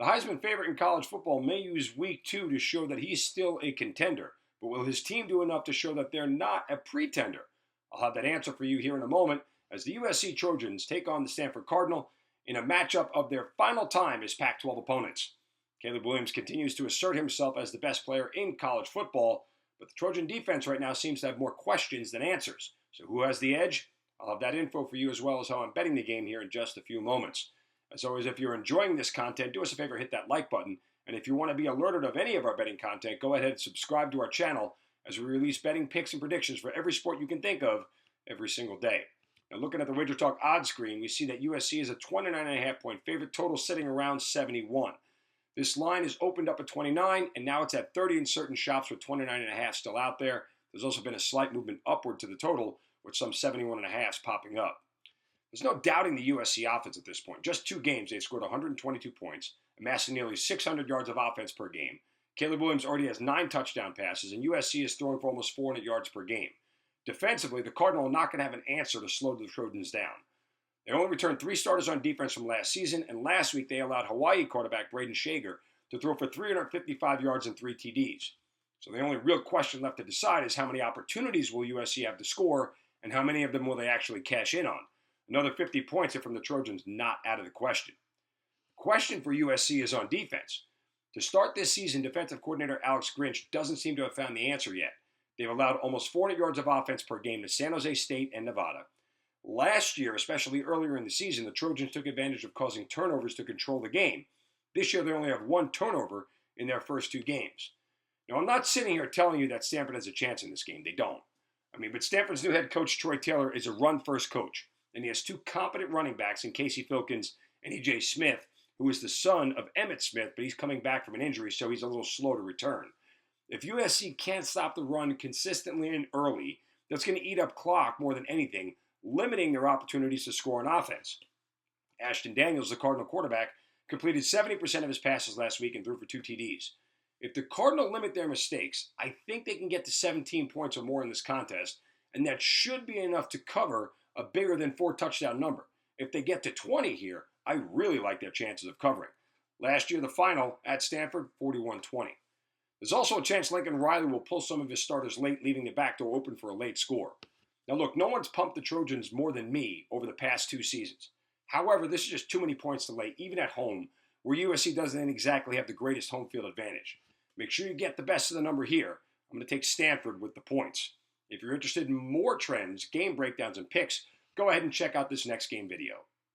Heisman favorite in college football may use week 2 to show that he's still a contender, but will his team do enough to show that they're not a pretender? I'll have that answer for you here in a moment as the USC Trojans take on the Stanford Cardinal in a matchup of their final time as Pac-12 opponents. Caleb Williams continues to assert himself as the best player in college football, but the Trojan defense right now seems to have more questions than answers. So who has the edge? I'll have that info for you as well as how I'm betting the game here in just a few moments. As always, if you're enjoying this content, do us a favor, hit that like button. And if you want to be alerted of any of our betting content, go ahead and subscribe to our channel as we release betting picks and predictions for every sport you can think of every single day. Now, looking at the Wager Talk odds screen, we see that USC is a 29.5 point favorite, total sitting around 71. This line is opened up at 29, and now it's at 30 in certain shops with 29.5 still out there. There's also been a slight movement upward to the total, with some 71.5s popping up. There's no doubting the USC offense at this point. Just 2 games, they've scored 122 points, amassing nearly 600 yards of offense per game. Caleb Williams already has 9 touchdown passes, and USC is throwing for almost 400 yards per game. Defensively, the Cardinal are not going to have an answer to slow the Trojans down. They only returned 3 starters on defense from last season, and last week they allowed Hawaii quarterback Braden Shager to throw for 355 yards and 3 TDs. So the only real question left to decide is how many opportunities will USC have to score, and how many of them will they actually cash in on. Another 50 points are from the Trojans, not out of the question. The question for USC is on defense. To start this season, defensive coordinator Alex Grinch doesn't seem to have found the answer yet. They've allowed almost 400 yards of offense per game to San Jose State and Nevada. Last year, especially earlier in the season, the Trojans took advantage of causing turnovers to control the game. This year, they only have 1 turnover in their first 2 games. Now, I'm not sitting here telling you that Stanford has a chance in this game. They don't. But Stanford's new head coach, Troy Taylor, is a run-first coach. And he has 2 competent running backs in Casey Filkins and E.J. Smith, who is the son of Emmitt Smith, but he's coming back from an injury, so he's a little slow to return. If USC can't stop the run consistently and early, that's going to eat up clock more than anything, limiting their opportunities to score on offense. Ashton Daniels, the Cardinal quarterback, completed 70% of his passes last week and threw for 2 TDs. If the Cardinal limit their mistakes, I think they can get to 17 points or more in this contest, and that should be enough to cover a bigger than 4 touchdown number. If they get to 20 here, I really like their chances of covering. Last year, the final at Stanford, 41-20. There's also a chance Lincoln Riley will pull some of his starters late, leaving the back door open for a late score. Now look, no one's pumped the Trojans more than me over the past 2 seasons. However, this is just too many points to lay, even at home, where USC doesn't exactly have the greatest home field advantage. Make sure you get the best of the number here. I'm going to take Stanford with the points. If you're interested in more trends, game breakdowns, and picks, go ahead and check out this next game video.